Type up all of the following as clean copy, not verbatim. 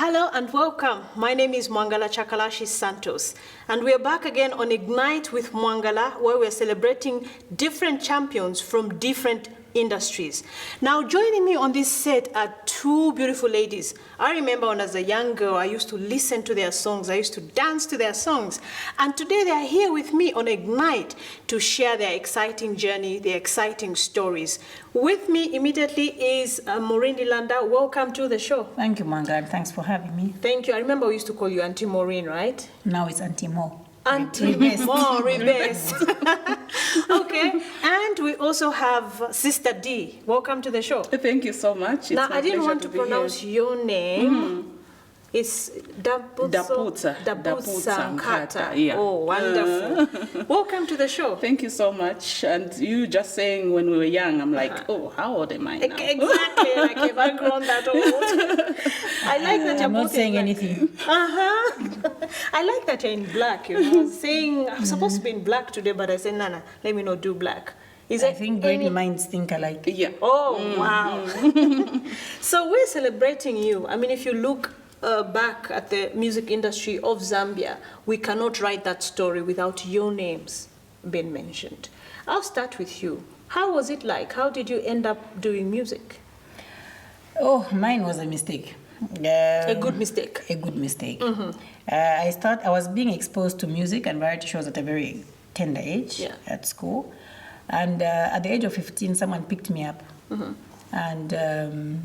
Hello and welcome. My name is Mwangala Chakalashi Santos, and we are back again on Ignite with Mwangala, where we are celebrating different champions from different industries. Now, joining me on this set are two beautiful ladies. I remember when as a young girl, I used to listen to their songs. I used to dance to their songs. And today they are here with me on Ignite to share their exciting journey, their exciting stories. With me immediately is Maureen Dilanda. Welcome to the show. Thank you, Mwangala. Thanks for having me. Thank you. I remember we used to call you Auntie Maureen, right? Now it's Auntie Mo. Auntie Mo, reverse. Okay, and we also have Sister D. Welcome to the show. Thank you so much. Now, I didn't want to pronounce your name. It's Daputsa Nkata. Yeah. Oh, wonderful. Welcome to the show. Thank you so much. And you just saying when we were young, I'm like, oh, how old am I now? Exactly, like have I grown that old? I like that you're I'm not saying anything. I like that you're in black, you know. Saying, I'm supposed to be in black today, but I said, Nana, let me not do black. I think great minds think alike. Yeah. Oh, wow. So we're celebrating you. I mean, if you look back at the music industry of Zambia, we cannot write that story without your names being mentioned. I'll start with you. How was it like? How did you end up doing music? Oh, mine was a mistake. A good mistake. A good mistake. I was being exposed to music and variety shows at a very tender age at school. And at the age of 15, someone picked me up. And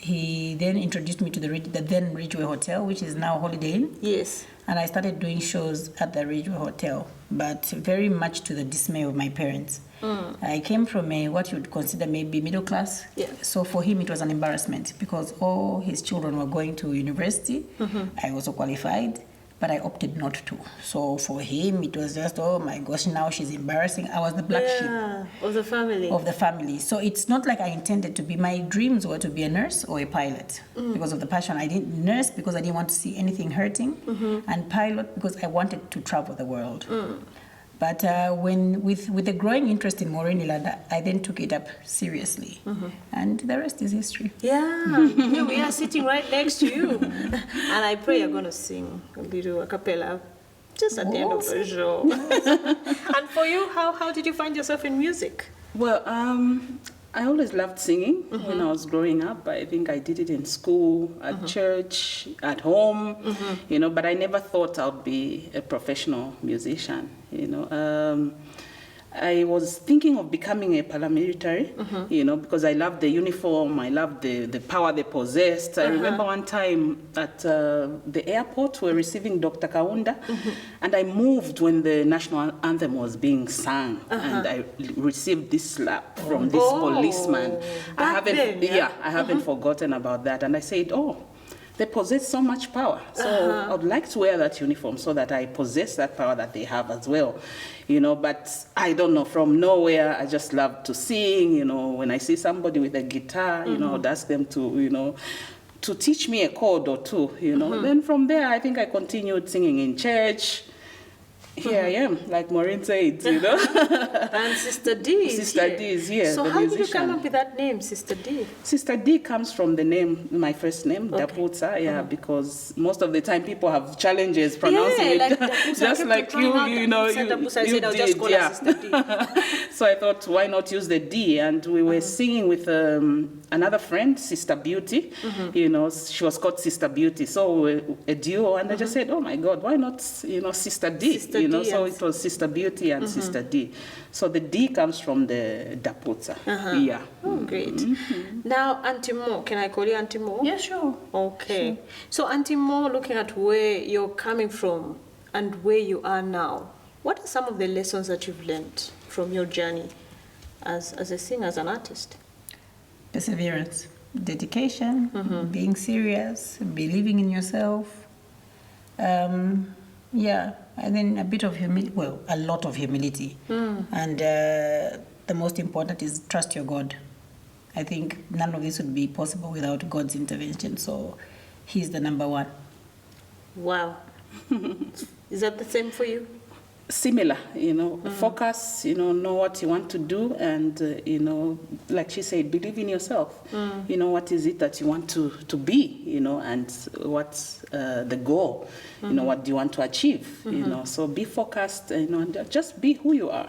he then introduced me to the then Ridgeway Hotel, which is now Holiday Inn. Yes. And I started doing shows at the Ridgeway Hotel, but very much to the dismay of my parents. I came from what you would consider maybe middle class. Yeah. So for him, it was an embarrassment because all his children were going to university. I also qualified, but I opted not to. So for him, it was just, oh my gosh, now she's embarrassing. I was the black sheep. Of the family. Of the family. So it's not like I intended to be. My dreams were to be a nurse or a pilot because of the passion. I didn't nurse because I didn't want to see anything hurting, and pilot because I wanted to travel the world. But with the growing interest in Maureen Dilanda, I then took it up seriously. And the rest is history. Yeah, here we are sitting right next to you. And I pray you're going to sing a little a cappella just at the end of the show. And for you, how did you find yourself in music? Well, I always loved singing when I was growing up. I think I did it in school, at church, at home, you know, but I never thought I'd be a professional musician, you know. I was thinking of becoming a paramilitary, you know, because I loved the uniform, I loved the power they possessed. I remember one time at the airport, we were receiving Dr. Kaunda, and I moved when the national anthem was being sung, and I received this slap from this policeman. I haven't forgotten about that, and I said, oh, they possess so much power. So I'd like to wear that uniform so that I possess that power that they have as well. You know, but I don't know, from nowhere, I just love to sing. You know, when I see somebody with a guitar, you know, I'd ask them to, you know, to teach me a chord or two, you know. Then from there, I think I continued singing in church. Here I am, like Maureen said, you know. And Sister D is here. So how did you come up with that name, Sister D? Sister D comes from the name, my first name, Daputsa, because most of the time people have challenges pronouncing it. Like Daputsa, just like you know, you did, I'll just call her Sister D. So I thought, why not use the D? And we were singing with another friend, Sister Beauty. You know, she was called Sister Beauty. So we were a duo, and I just said, oh my God, why not, you know, Sister D? Sister you know, D, so it was Sister Beauty and Sister D. So the D comes from the Daputsa. Yeah. Oh, great. Now, Auntie Mo, can I call you Auntie Mo? Yeah, sure. Okay. Sure. So, Auntie Mo, looking at where you're coming from and where you are now, what are some of the lessons that you've learned from your journey as a singer, as an artist? Perseverance, dedication, being serious, believing in yourself. And then a bit of humility, well, a lot of humility. And the most important is trust your God. I think none of this would be possible without God's intervention. So he's the number one. Wow. Is that the same for you? similar, focus, know what you want to do, and, like she said, believe in yourself. What is it that you want to be, and what's the goal, what do you want to achieve, so be focused, and just be who you are.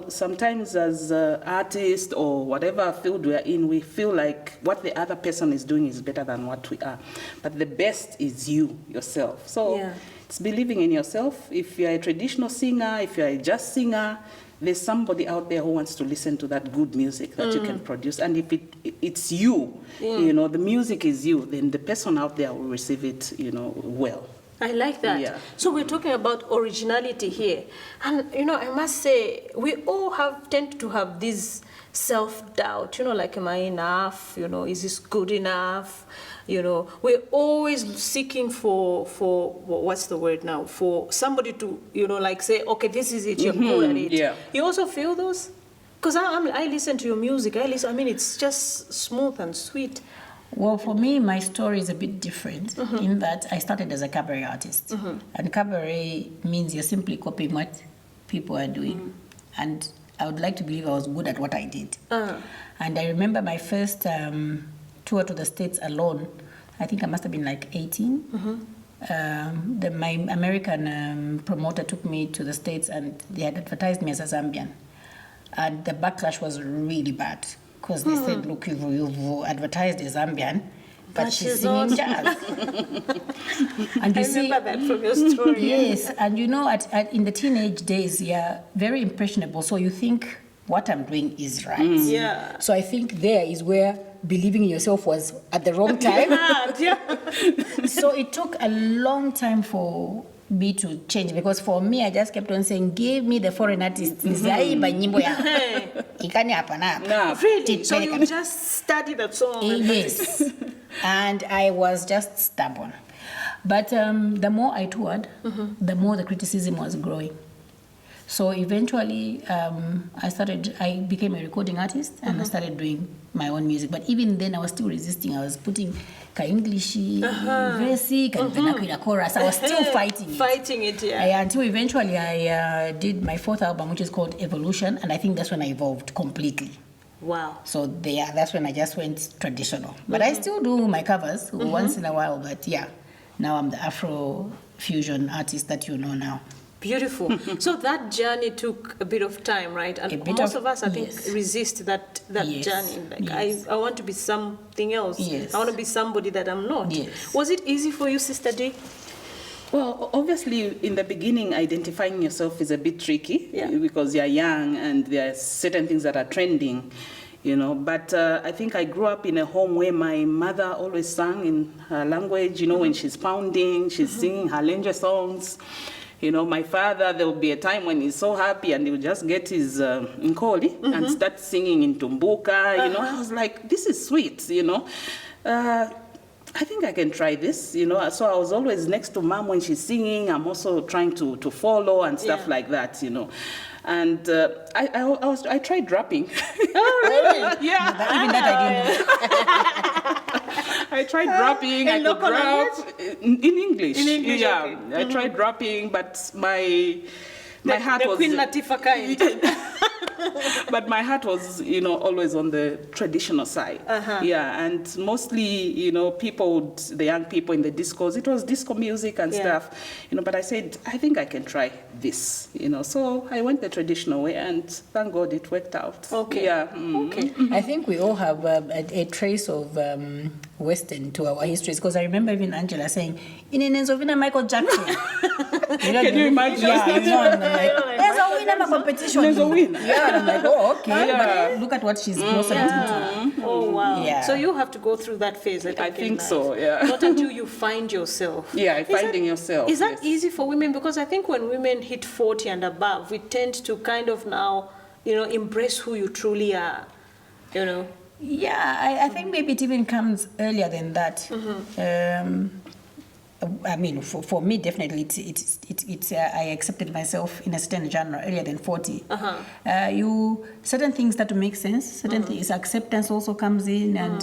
Sometimes as artists or whatever field we are in, we feel like what the other person is doing is better than what we are, but the best is you, yourself. So it's believing in yourself. If you're a traditional singer, if you're a jazz singer, there's somebody out there who wants to listen to that good music that you can produce. And if it's you, the music is you, then the person out there will receive it, well. I like that. Yeah. So we're talking about originality here. And, I must say, we all tend to have this self-doubt, like, am I enough? Is this good enough? We're always seeking for what's the word now? For somebody to, like say, okay, this is it, you're good at it. Yeah. You also feel those? Because I listen to your music. It's just smooth and sweet. Well, for me, my story is a bit different in that I started as a cabaret artist. And cabaret means you're simply copying what people are doing. And I would like to believe I was good at what I did. And I remember my first tour to the States alone. I think I must have been like 18. My American promoter took me to the States, and they had advertised me as a Zambian. And the backlash was really bad, because they said, look, you've advertised a Zambian, but she's singing jazz. And I remember that from your story. Yes, and in the teenage days, you're very impressionable, so you think what I'm doing is right. Yeah. So I think there is where believing in yourself was at the wrong time. So it took a long time for me to change, because for me, I just kept on saying, give me the foreign artists. Really? So you just studied that song? Yes. And I was just stubborn. But the more I toured, the more the criticism was growing. So eventually, I became a recording artist, and I started doing my own music. But even then, I was still resisting. I was putting ka-Englishi, versi, ka chorus. I was still fighting it. Until eventually, I did my fourth album, which is called Evolution, and I think that's when I evolved completely. Wow. So that's when I just went traditional. But I still do my covers once in a while. But now I'm the Afro fusion artist that you know now. Beautiful. So that journey took a bit of time, right? And most of us, I think, resist that journey. Like, I want to be something else. Yes. I want to be somebody that I'm not. Yes. Was it easy for you, Sister D? Well, obviously, in the beginning, identifying yourself is a bit tricky because you're young and there are certain things that are trending, But I think I grew up in a home where my mother always sang in her language, when she's pounding, she's singing her Lenje songs. My father, there will be a time when he's so happy and he'll just get his nkoli and start singing in Tumbuka. I was like, this is sweet, I think I can try this, So I was always next to mom when she's singing. I'm also trying to follow and stuff like that, And I tried rapping. Oh, really? Yeah. Even that I didn't know. I tried rapping. I could rap in English. In English, yeah. okay. I tried rapping, but my heart was Queen Latifah kind. But my heart was, always on the traditional side. Yeah, and mostly, the young people in the discos, it was disco music and stuff, but I said, I think I can try this, So I went the traditional way, and thank God it worked out. Okay. Yeah. Okay. I think we all have a trace of Western to our histories, because I remember even Angela saying, "In Michael Jackson." Can you imagine? Yeah, there's a winner competition. There's a winner. Yeah, and I'm like, oh, okay. Yeah. But look at what she's blossomed into. Oh, wow. Yeah. So you have to go through that phase, I think so, yeah. Not until you find yourself. Yeah, finding yourself. Is that easy for women? Because I think when women hit 40 and above, we tend to kind of now, embrace who you truly are, Yeah, I think maybe it even comes earlier than that. I mean, for me, definitely, it's I accepted myself in a certain genre earlier than 40. Certain things start to make sense. Certain things, acceptance also comes in, and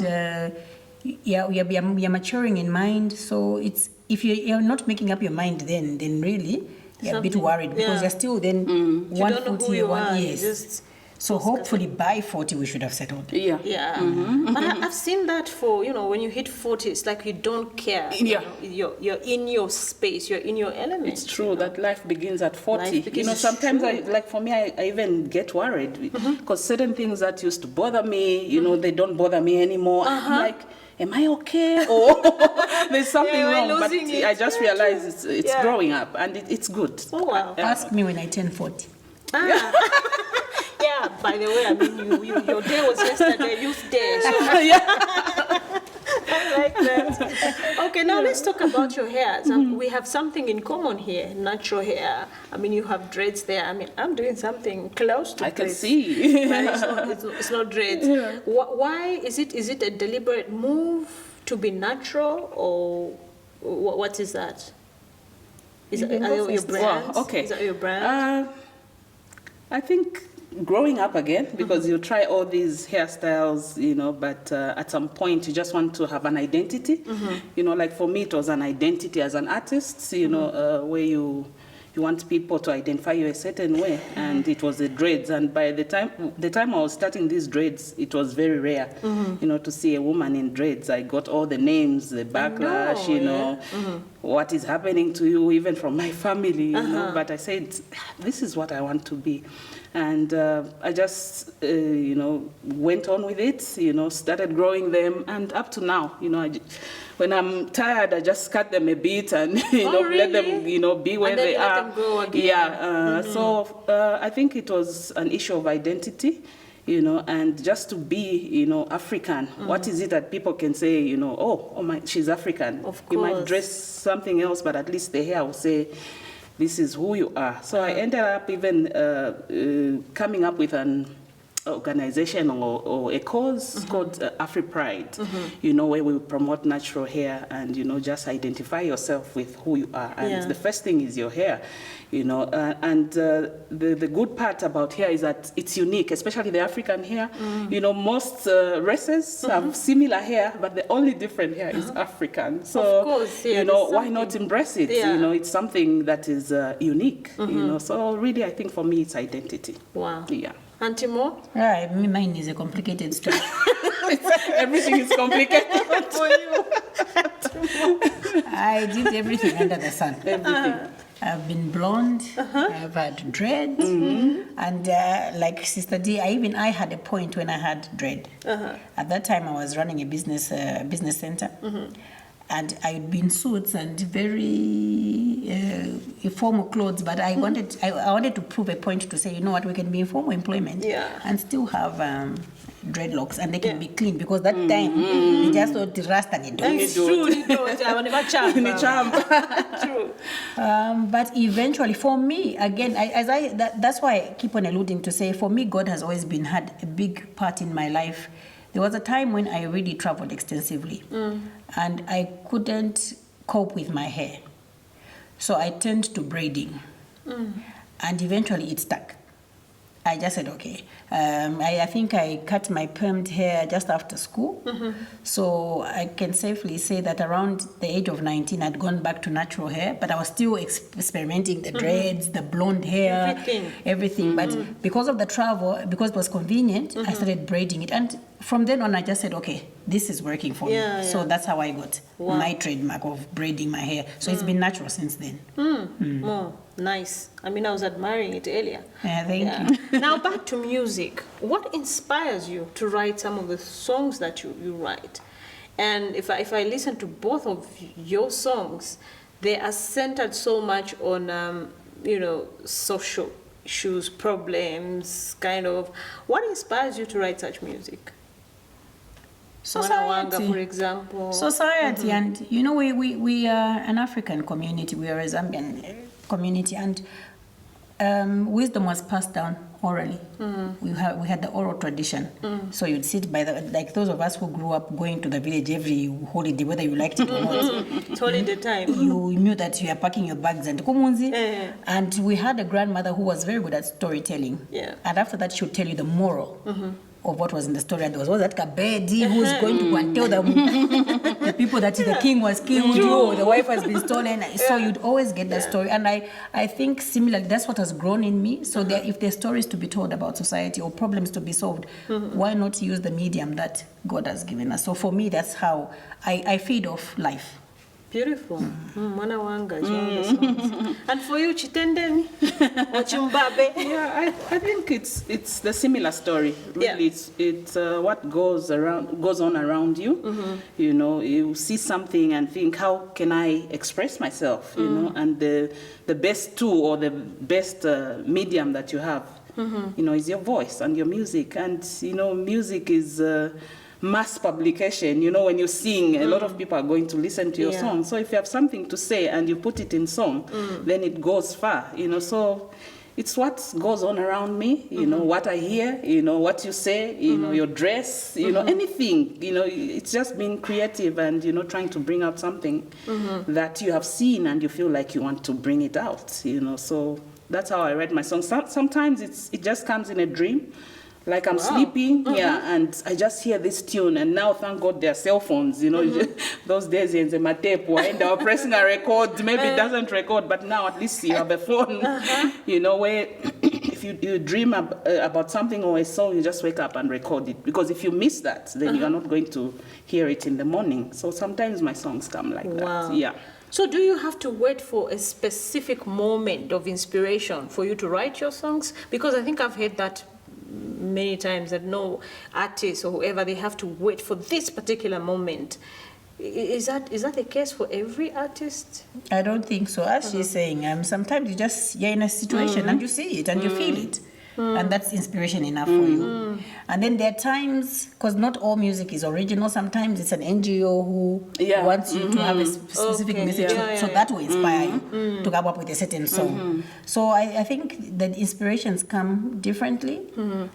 you're maturing in mind. So it's if you're not making up your mind, then really a bit worried because you're still then You don't know 140, who you are. yes. Just So hopefully by 40 we should have settled. Yeah. yeah. But I've seen that for, when you hit 40, it's like you don't care. Yeah. You're in your space, you're in your element. It's true that life begins at 40. Life begins, it's sometimes true. for me, I even get worried because certain things that used to bother me, they don't bother me anymore. I'm like, am I okay? Or there's something wrong. But I just realize it's growing up and it's good. Oh, wow. Ask me when I turn 40. Yeah, by the way, I mean, your day was yesterday, youth day. So I like that. Okay, now let's talk about your hairs. We have something in common here, natural hair. I mean, you have dreads there. I mean, I'm doing something close to I can dreads, see. but it's not dreads. Yeah. Why is it a deliberate move to be natural, or what is that? Are they your brand? Well, okay. Is that your brand? I think growing up again, because you try all these hairstyles, but at some point you just want to have an identity. Like for me, it was an identity as an artist, where you want people to identify you a certain way, and it was the dreads. And by the time I was starting these dreads, it was very rare, to see a woman in dreads. I got all the names, the backlash, what is happening to you, even from my family, But I said, this is what I want to be. And I just, went on with it, started growing them, and up to now, when I'm tired, I just cut them a bit and, really? let them, be where And then they you are. let them grow again. Yeah. So I think it was an issue of identity, and just to be, African. What is it that people can say, oh my, she's African. Of You might course. dress something else, but at least the hair will say, this is who you are. So I ended up even coming up with an organization or a cause called AfriPride, where we promote natural hair and, just identify yourself with who you are. And the first thing is your hair, and the good part about hair is that it's unique, especially the African hair. Most races have similar hair, but the only different hair is African. So, Of course, yeah, why not embrace it? Yeah. It's something that is unique, So really, I think for me, it's identity. Wow. Yeah. Auntie Mo? Right, mine is a complicated story. Everything is complicated For you. I did everything under the sun. Everything. I've been blonde, I've had dread, and like Sister D, I had a point when I had dread. At that time, I was running a business center, and I'd been suits and very formal clothes, but I wanted to prove a point to say, you know what, we can be in formal employment and still have dreadlocks, and they can be clean, because that time they just thought the rasta and It's true, you don't. I will never charm. True. But eventually, for me, again, that's why I keep on alluding to say, for me, God has always had a big part in my life. There was a time when I really traveled extensively, and I couldn't cope with my hair. So I turned to braiding, and eventually it stuck. I just said, okay. I think I cut my permed hair just after school. So I can safely say that around the age of 19, I'd gone back to natural hair, but I was still experimenting the dreads, the blonde hair, everything. But because of the travel, because it was convenient, I started braiding it. And from then on, I just said, okay, this is working for me. So that's how I got my trademark of braiding my hair. So it's been natural since then. Oh, nice. I mean, I was admiring it earlier. Thank you. Now back to music. What inspires you to write some of the songs that you write? And if I listen to both of your songs, they are centered so much on, social issues, problems, kind of. What inspires you to write such music? Mwangala, for example. Society, and we are an African community, we are a Zambian community, and wisdom was passed down orally. We had the oral tradition. So you'd sit by like those of us who grew up going to the village every holiday, whether you liked it or not. It's holiday time. You knew that you are packing your bags and kumunzi. And we had a grandmother who was very good at storytelling. And after that, she would tell you the moral of what was in the story. And there was that Kabedi who's going to go and tell them the people that the king was killed, or the wife has been stolen. So you'd always get that story. And I think similarly, that's what has grown in me. So if there's stories to be told about society or problems to be solved, why not use the medium that God has given us? So for me, that's how I feed off life. Beautiful. Mwana wanga, and for you, Chitendeni or Chumbabe? Yeah, I think it's the similar story. Really, it's what goes on around you. You know, you see something and think, how can I express myself? You know, and the best tool or the best medium that you have, you know, is your voice and your music. And you know, music is mass publication. You know, when you sing, a lot of people are going to listen to your song. So if you have something to say and you put it in song, then it goes far. You know, so it's what goes on around me. You know, what I hear. You know, what you say. You know, your dress. You know, anything. You know, it's just being creative and you know trying to bring out something that you have seen and you feel like you want to bring it out. You know, so that's how I write my songs. Sometimes it just comes in a dream. Like I'm sleeping, and I just hear this tune, and now thank God there are cell phones, you know. Those days in the tape, and I was pressing a record, maybe it doesn't record, but now at least you have a phone, you know, where if you dream about something or a song, you just wake up and record it. Because if you miss that, then you are not going to hear it in the morning. So sometimes my songs come like that. Yeah. So do you have to wait for a specific moment of inspiration for you to write your songs? Because I think I've heard that many times, that no artist or whoever, they have to wait for this particular moment. Is that the case for every artist? I don't think so. As she's saying, sometimes you're in a situation and you see it and you feel it. And that's inspiration enough for you. And then there are times, because not all music is original, sometimes it's an NGO who wants you to have a specific message, so that will inspire you to come up with a certain song. So I think that inspirations come differently.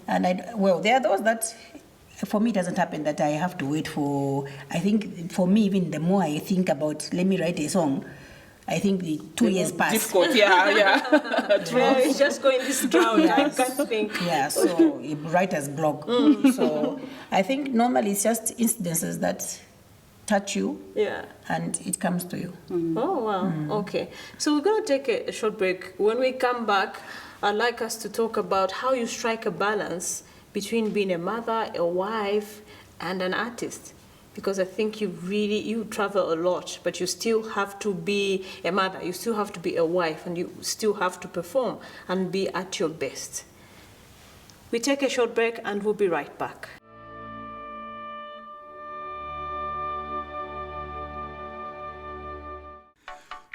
And there are those that, for me, it doesn't happen that I have to wait for. I think for me, even the more I think about, let me write a song, I think the 2 years pass. Difficult, True. It's just going this drought. I can't think. Yeah, so a writer's block. So I think normally it's just incidences that touch you, and it comes to you. Oh, wow. Okay. So we're going to take a short break. When we come back, I'd like us to talk about how you strike a balance between being a mother, a wife, and an artist. Because I think you travel a lot, but you still have to be a mother, you still have to be a wife, and you still have to perform and be at your best. We take a short break and we'll be right back.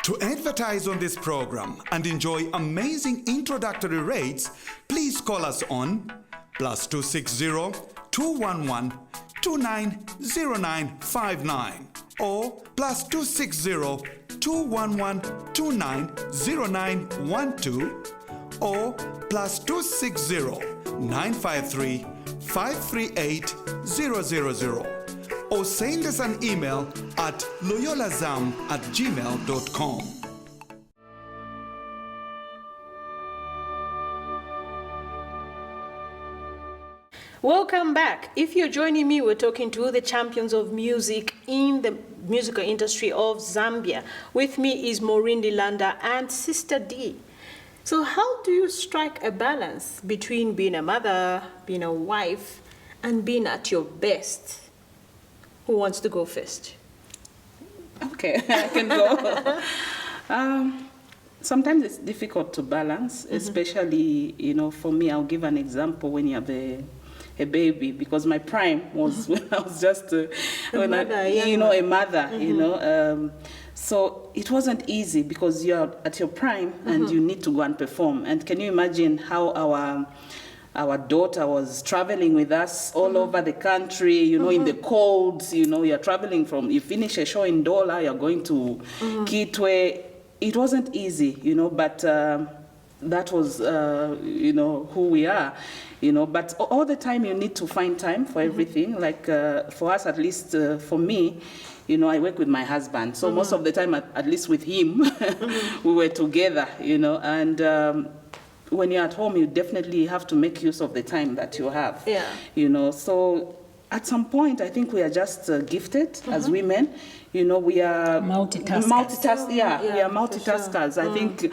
To advertise on this program and enjoy amazing introductory rates, please call us on +260 211 290959 or +260 211 290912 or +260 953 538 000 or send us an email at loyolazam@gmail.com. Welcome back. If you're joining me, we're talking to the champions of music in the musical industry of Zambia. With me is Maureen Landa and Sister D. So how do you strike a balance between being a mother, being a wife, and being at your best? Who wants to go first? Okay, I can go. Sometimes it's difficult to balance, especially, you know, for me, I'll give an example when you have a baby, because my prime was when I was just a mother, you know. So it wasn't easy because you're at your prime and you need to go and perform. And can you imagine how our daughter was traveling with us all over the country, you know, in the cold, you know, you're traveling you finish a show in Dola, you're going to Kitwe. It wasn't easy, you know, but that was, you know, who we are. You know, but all the time you need to find time for everything. Like for us, at least for me, you know, I work with my husband. So most of the time, at least with him, we were together, you know. And when you're at home, you definitely have to make use of the time that you have. Yeah. You know, so at some point, I think we are just gifted as women. You know, we are multitaskers. We are multitaskers. Sure. I think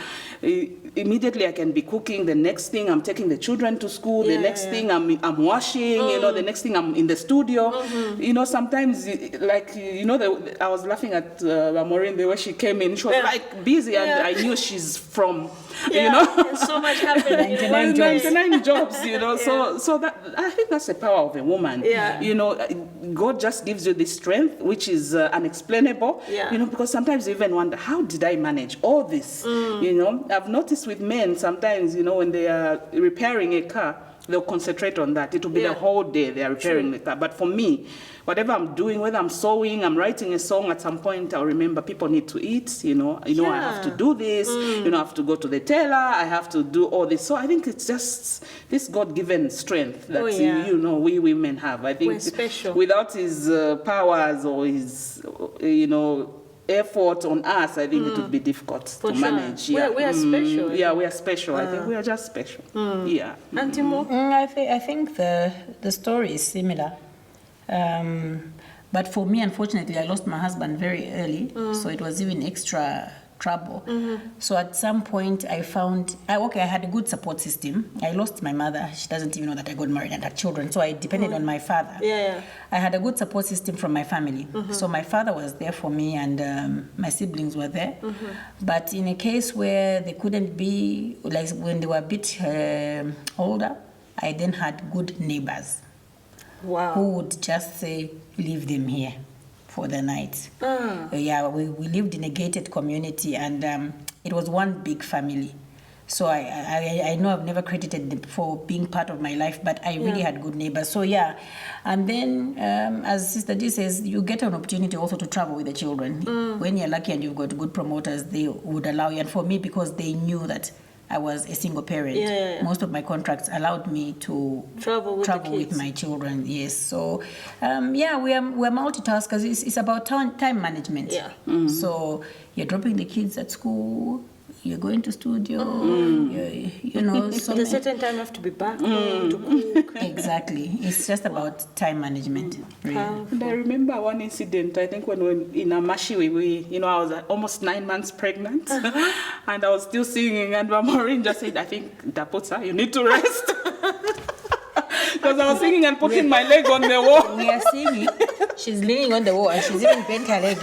immediately I can be cooking. The next thing I'm taking the children to school. The next thing I'm washing. You know, the next thing I'm in the studio. You know, sometimes like I was laughing at Maureen the way she came in. She was like busy, and I knew she's from. You know, and so much happened. 99 jobs. You know, so that I think that's the power of a woman. Yeah. You know, God just gives you this strength, which is unexplainable. Yeah. You know, because sometimes you even wonder, how did I manage all this? You know, I've noticed with men sometimes, you know, when they are repairing a car, they'll concentrate on that. It will be the whole day they are repairing the car. But for me, whatever I'm doing, whether I'm sewing, I'm writing a song, at some point I'll remember people need to eat, I have to do this, I have to go to the tailor, I have to do all this. So I think it's just this God-given strength that, we women have. I think we're special. Without his powers or his, effort on us, I think it would be difficult to manage. Yeah. We are special. Yeah, we are special. I think we are just special. Yeah. Auntie Mo? I think the story is similar. But for me, unfortunately, I lost my husband very early, so it was even extra trouble. So at some point, I found, I had a good support system. I lost my mother. She doesn't even know that I got married and had children, so I depended on my father. I had a good support system from my family. So my father was there for me, and my siblings were there. But in a case where they couldn't be, like when they were a bit older, I then had good neighbors. Wow. Who would just say, leave them here for the night. We lived in a gated community, and it was one big family. So I know I've never credited them for being part of my life, but I really had good neighbors. So and then as Sister D says, you get an opportunity also to travel with the children. When you're lucky and you've got good promoters, they would allow you. And for me, because they knew that I was a single parent. Most of my contracts allowed me to travel with my children. Yes, so we're multitaskers. It's about time management. So you're dropping the kids at school, you're going to studio. At a certain time you have to be back home to cook. Exactly, it's just about time management. Really. And I remember one incident. I think when we were in Amashi, I was almost 9 months pregnant, and I was still singing, and Maureen just said, "I think Dapota, you need to rest." Because I was singing and putting my leg on the wall. We are singing. She's leaning on the wall, and she's even bent her leg.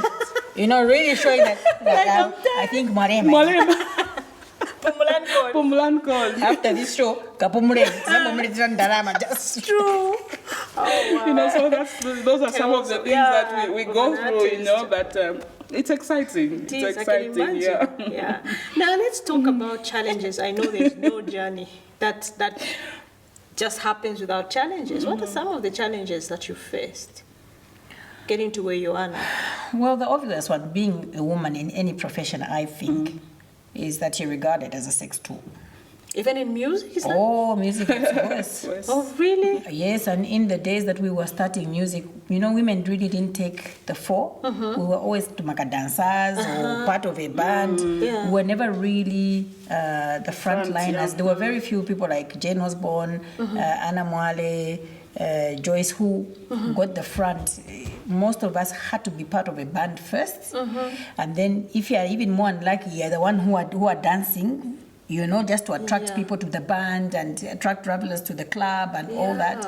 Really showing that I think Marema. Pumulan call. After this show, kapumule ndarama. Just true. Oh, wow. So those are some of the things that we go through. But it's exciting. It's exciting. Yeah. Now let's talk about challenges. I know there's no journey that just happens without challenges. What are some of the challenges that you faced getting to where you are now? Well, the obvious one, being a woman in any profession, I think, is that you're regarded as a sex tool. Even in music, is that? Oh, music, of course. Oh, really? Yes, and in the days that we were starting music, women really didn't take the fore. We were always tumaka dancers or part of a band. We were never really the frontliners. There were very few people like Jane Osborne, Anna Mwale, Joyce, who got the front. Most of us had to be part of a band first, and then if you are even more unlucky, you're the one who are dancing, just to attract people to the band and attract travelers to the club and all that.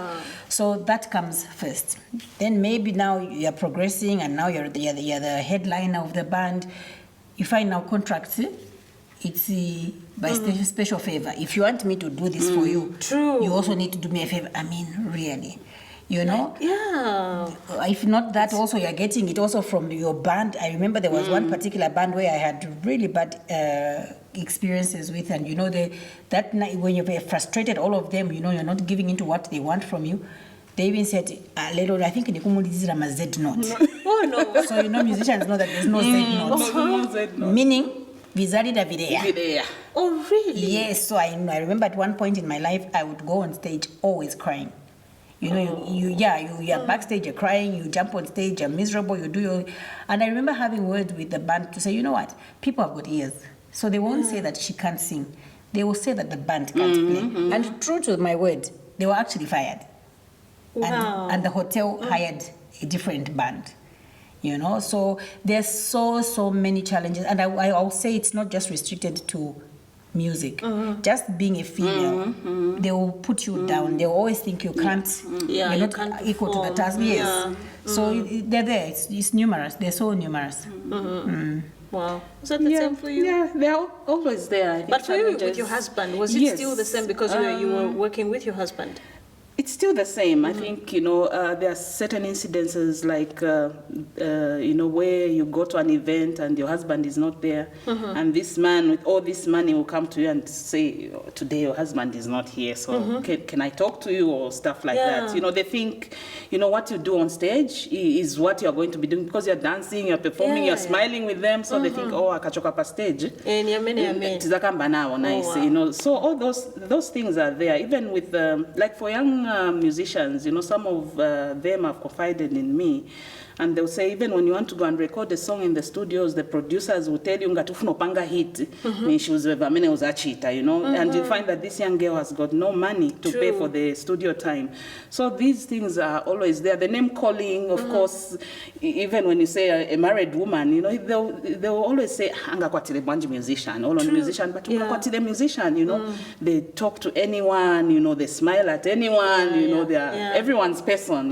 So that comes first. Then maybe now you're progressing, and now you're the headliner of the band. You find now contracts. It's by special favor. If you want me to do this for you, you also need to do me a favor. I mean, really. If not that, also you're getting it also from your band. I remember there was one particular band where I had really bad experiences with, and that night when you're frustrated, all of them, you're not giving into what they want from you. They even said, I think in a Z note. Oh no! So musicians know that there's no Z note. Meaning. Videa. Oh really? Yes. So I remember at one point in my life I would go on stage always crying. You're backstage, you're crying, you jump on stage, you're miserable, you do your... And I remember having words with the band to say, you know what, people have got ears. So they won't say that she can't sing. They will say that the band can't play. And true to my word, they were actually fired. Wow. And the hotel hired a different band. You know, so there's so many challenges, and I'll say it's not just restricted to music. Just being a female, they will put you down. They will always think you can't. Yeah, you're you not can't equal to the perform. task. Yes. Yeah. So they're there. It's numerous. They're so numerous. Wow. Is that the same for you? Yeah, they're always there. I think But for you, with challenges- your husband, was it Yes. still the same because you were working with your husband? It's still the same. I think, there are certain incidences like, where you go to an event and your husband is not there. And this man with all this money will come to you and say, today your husband is not here, so can I talk to you, or stuff like that. They think, what you do on stage is what you're going to be doing, because you're dancing, you're performing, you're smiling with them. So they think, akachoka pa stage. And amen. Tizakamba now, nice. wow. So all those things are there. Even with, like for young musicians, some of them have confided in me, and they'll say, even when you want to go and record a song in the studios, the producers will tell you ngatufuna panga hit and you find that this young girl has got no money to pay for the studio time. So these things are always there. The name calling, of course, even when you say a married woman, they'll always say anga kwatile banji musician, all on musician, but kwatile musician, they talk to anyone, they smile at anyone, they are everyone's person,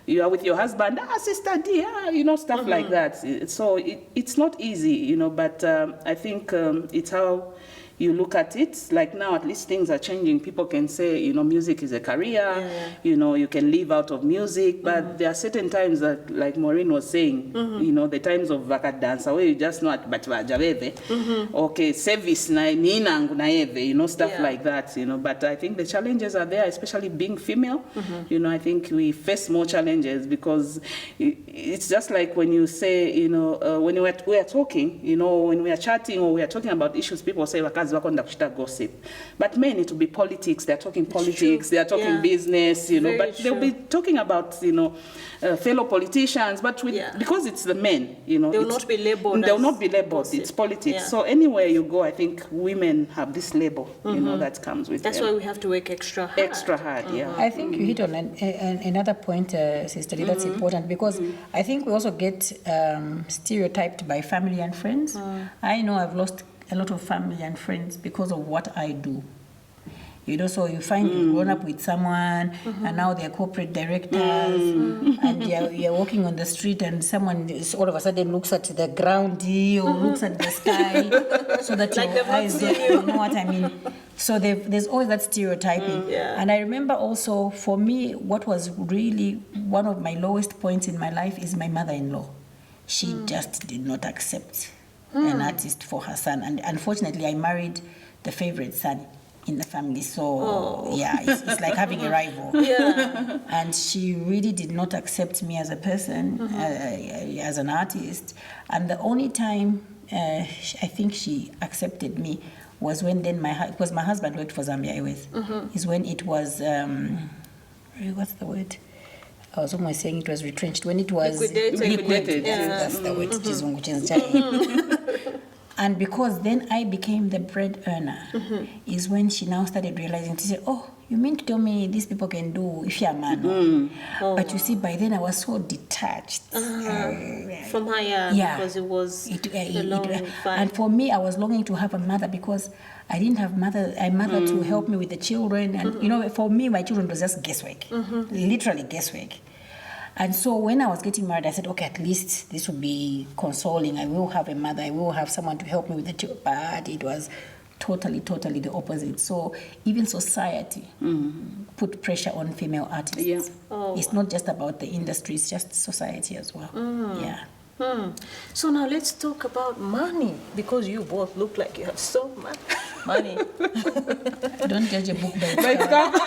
You are with your husband, sister dear, stuff like that. So it's not easy, but I think it's how you look at it. Like now, at least things are changing. People can say, music is a career, you can live out of music, but there are certain times that, like Maureen was saying, the times of vaca dancer, where you just know at Batwajaveve, okay, service na ninangu na eve, stuff like that, but I think the challenges are there, especially being female. I think we face more challenges because it's just like when you say, when we are talking, when we are chatting or we are talking about issues, people say, gossip. But men, it will be politics. They're talking politics. They're talking business. But they'll be talking about fellow politicians. But because it's the men, they will not be labeled. They will not be labeled. Gossip. It's politics. Yeah. So anywhere you go, I think women have this label. That comes with. That's them. why we have to work extra hard. Extra hard, yeah. I think you hit on another point, Sister Lee, that's important, because I think we also get stereotyped by family and friends. I know I've lost a lot of family and friends because of what I do. So you find you've grown up with someone and now they're corporate directors and you're walking on the street and someone all of a sudden looks at the ground or looks at the sky so that like your eyes there, you know what I mean? So there's always that stereotyping. And I remember also, for me, what was really one of my lowest points in my life is my mother-in-law. She just did not accept an artist for her son. And unfortunately, I married the favorite son in the family. So, it's like having a rival. And she really did not accept me as a person, as an artist. And the only time I think she accepted me was when then because my husband worked for Zambia Airways, is when it was, what's the word? I was almost saying it was retrenched. When it was liquidated. That's the word. And because then I became the bread earner, is when she now started realizing, she said, oh, you mean to tell me these people can do if you're a man? But you see, by then I was so detached. From her, because it was a long fight. And for me, I was longing to have a mother because I didn't have a mother to help me with the children. And, for me, my children was just guesswork, literally guesswork. And so when I was getting married, I said, okay, at least this will be consoling. I will have a mother. I will have someone to help me with the children. But it was totally the opposite. So even society put pressure on female artists. It's not just about the industry. It's just society as well. So now let's talk about money, because you both look like you have so much money. Don't judge a book by its cover.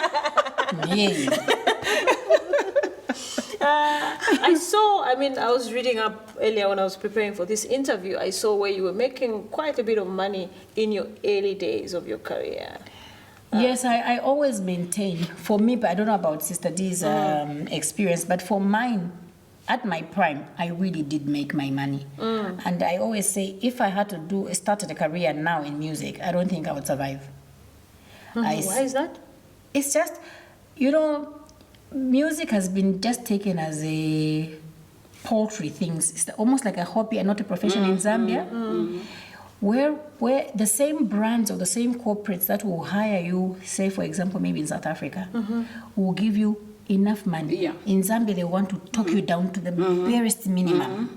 I was reading up earlier when I was preparing for this interview. I saw where you were making quite a bit of money in your early days of your career. Yes, I always maintain. For me, but I don't know about Sister D's experience, but for mine, at my prime, I really did make my money. And I always say, if I had to start a career now in music, I don't think I would survive. Why is that? It's just, music has been just taken as a paltry thing. It's almost like a hobby and not a profession in Zambia. Where the same brands or the same corporates that will hire you, say for example, maybe in South Africa, will give you enough money. Yeah. In Zambia, they want to talk you down to the barest minimum.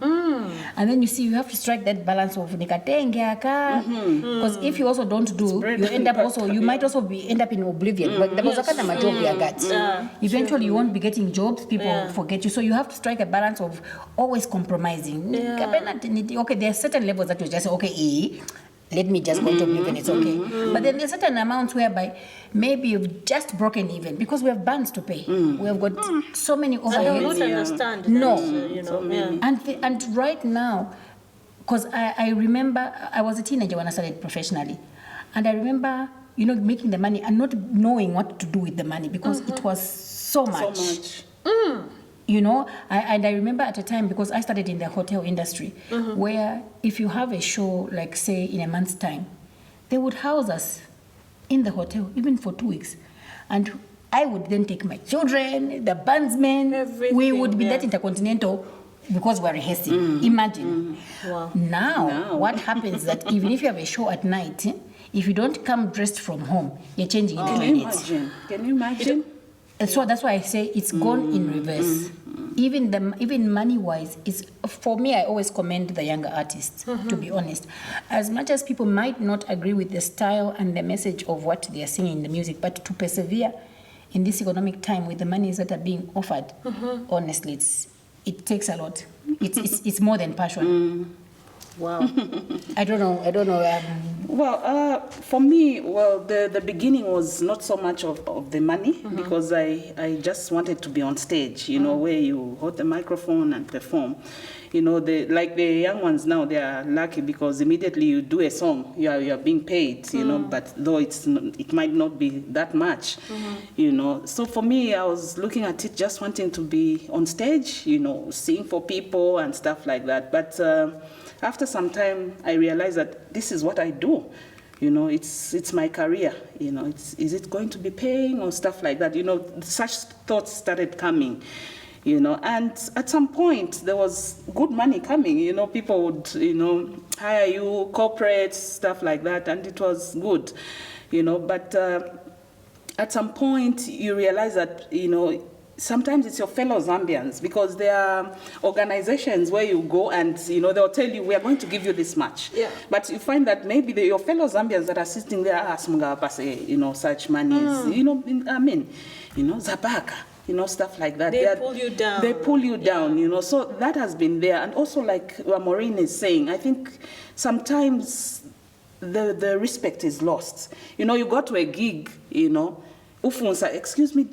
And then you see, you have to strike that balance of because if you also don't do, you end up also, you might also end up in oblivion. But there was a kind of a job you got. Eventually, you won't be getting jobs, people forget you. So you have to strike a balance of always compromising. Okay, there are certain levels that you just say, okay, let me just go to oblivion, it's okay. But then there's certain amounts whereby maybe you've just broken even because we have bonds to pay. We have got so many overheads. I don't understand. No. That, And right now, because I remember I was a teenager when I started professionally. And I remember, making the money and not knowing what to do with the money because it was so much. And I remember at a time, because I started in the hotel industry, where if you have a show, like say in a month's time, they would house us in the hotel, even for 2 weeks. And I would then take my children, the bandsmen, we would be that Intercontinental because we're rehearsing. Imagine. Wow. Now, what happens is that even if you have a show at night, if you don't come dressed from home, you're changing into toilets. Can you imagine? So that's why I say it's gone in reverse. Even money-wise, for me, I always commend the younger artists, to be honest. As much as people might not agree with the style and the message of what they are singing in the music, but to persevere in this economic time with the monies that are being offered, honestly, it takes a lot. It's more than passion. wow. I don't know. For me, the beginning was not so much of the money because I just wanted to be on stage, where you hold the microphone and perform. Like the young ones now, they are lucky because immediately you do a song, you are being paid, but though it might not be that much, So for me, I was looking at it just wanting to be on stage, sing for people and stuff like that. But after some time, I realized that this is what I do. It's my career. Is it going to be paying or stuff like that? Such thoughts started coming. And at some point there was good money coming. People would, hire you, corporates, stuff like that, and it was good. But at some point you realize that, sometimes it's your fellow Zambians because there are organizations where you go and, they'll tell you, we are going to give you this much. Yeah. But you find that maybe your fellow Zambians that are sitting there are such monies, Zabaka. Stuff like that. They pull you down. They pull you down, So that has been there. And also, like Maureen is saying, I think sometimes the respect is lost. You go to a gig, Ufunsa, excuse me,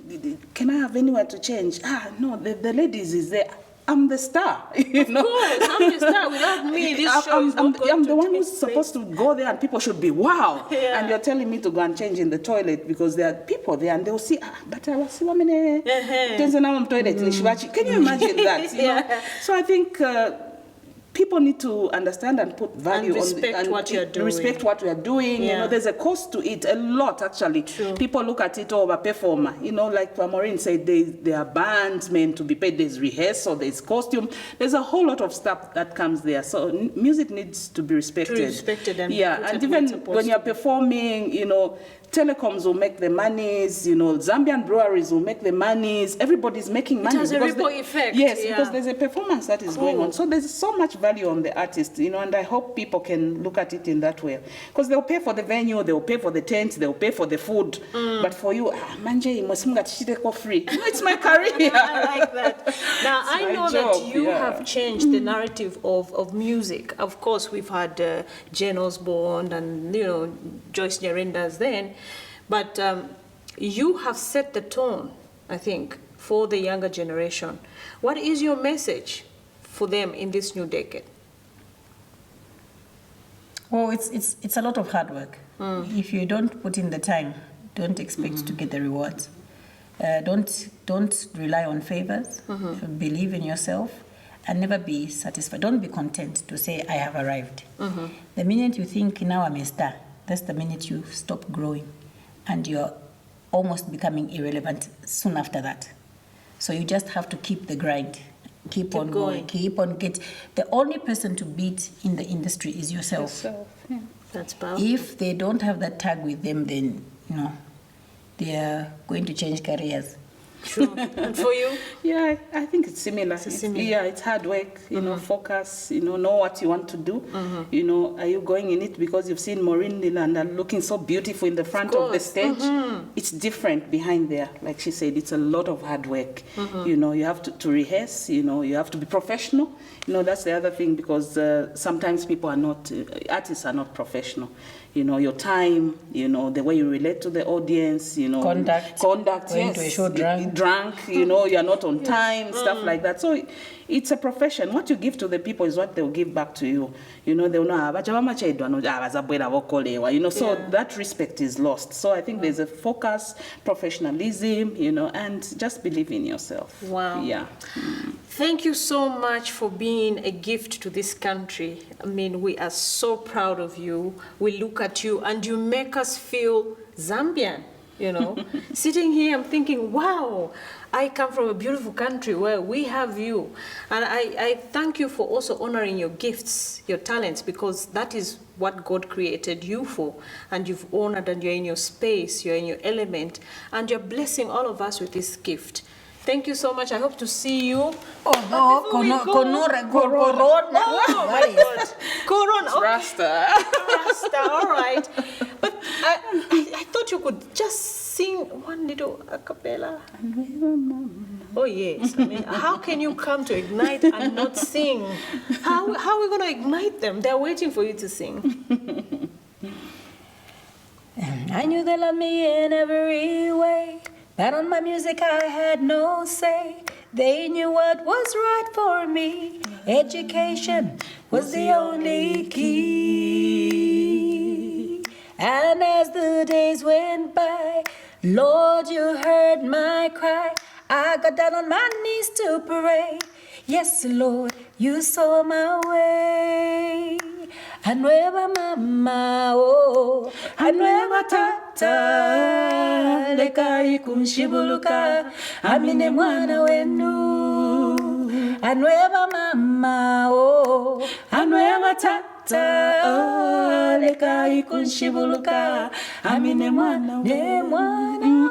can I have anywhere to change? No, the ladies is there. I'm the star, Of course, I'm the star. Without me, this show is not going I'm to the one take who's supposed to go there and people should be, wow. Yeah. And you're telling me to go and change in the toilet because there are people there and they'll see, but I was toilet. Can you imagine that? So I think people need to understand and put value and respect on what you're doing. Respect what we are doing. Yeah. There's a cost to it, a lot actually. True. People look at it over performer. Like Maureen said, there are bands meant to be paid. There's rehearsal, there's costume. There's a whole lot of stuff that comes there. So music needs to be respected. To be respected and and even when you're performing, telecoms will make the monies, Zambian breweries will make the monies, everybody's making money. It has a ripple effect. Yes, because there's a performance that is going on. So there's so much value on the artist, and I hope people can look at it in that way. Because they'll pay for the venue, they'll pay for the tent, they'll pay for the food. But for you, manje, free. It's my career. I like that. Now, I know that you have changed the narrative of music. Of course, we've had Jane Osborne and, Joyce Nyarenda's then. But you have set the tone, I think, for the younger generation. What is your message for them in this new decade? Well, it's a lot of hard work. If you don't put in the time, don't expect to get the rewards. Don't rely on favors. Believe in yourself and never be satisfied. Don't be content to say, I have arrived. The minute you think, now I'm a star, that's the minute you stop growing and you're almost becoming irrelevant soon after that. So you just have to keep the grind. Keep on going. Keep on get. The only person to beat in the industry is yourself. So, yeah. That's powerful. If they don't have that tag with them, then they are going to change careers. True. And for you? Yeah, I think it's similar. Similar. Yeah, it's hard work, focus, know what you want to do. Are you going in it because you've seen Maureen Lilanda looking so beautiful in the front of the stage? It's different behind there. Like she said, it's a lot of hard work. You have to rehearse, you have to be professional. That's the other thing, because sometimes people are not, artists are not professional. Your time, the way you relate to the audience, Conduct, going yes. to a show drunk, you're not on time, stuff like that. So it's a profession. What you give to the people is what they'll give back to you. They'll know, so that respect is lost. So I think there's a focus, professionalism, and just believe in yourself. Wow. Yeah. Thank you so much for being a gift to this country. I mean, we are so proud of you. We look at you and you make us feel Zambian, Sitting here, I'm thinking, wow, I come from a beautiful country where we have you. And I thank you for also honoring your gifts, your talents, because that is what God created you for. And you've honored, and you're in your space, you're in your element, and you're blessing all of us with this gift. Thank you so much. I hope to see you. Corona. Corona. Okay. Rasta. Rasta, all right. But I thought you could just sing one little a cappella. Oh, yes. I mean, how can you come to Ignite and not sing? How are we going to ignite them? They're waiting for you to sing. I knew they loved me in every way, but on my music I had no say. They knew what was right for me. Education was the only key. And as the days went by, Lord, you heard my cry. I got down on my knees to pray. Yes, Lord, you saw my way. Anueva mama, oh, anueva tata, lekai kunshibuluka, amine mwana wenu. Anueva mama, oh, anueva tata, oh, lekai kunshibuluka, amine mwana wenu.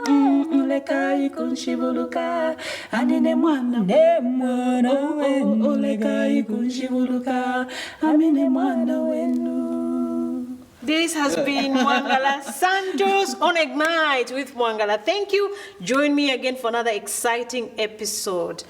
Lekai kunshibuluka, amine mwana wenu. Lekai kunshibuluka, amine mwana wenu. This has been Mwangala Santos on Ignite with Mwangala. Thank you. Join me again for another exciting episode.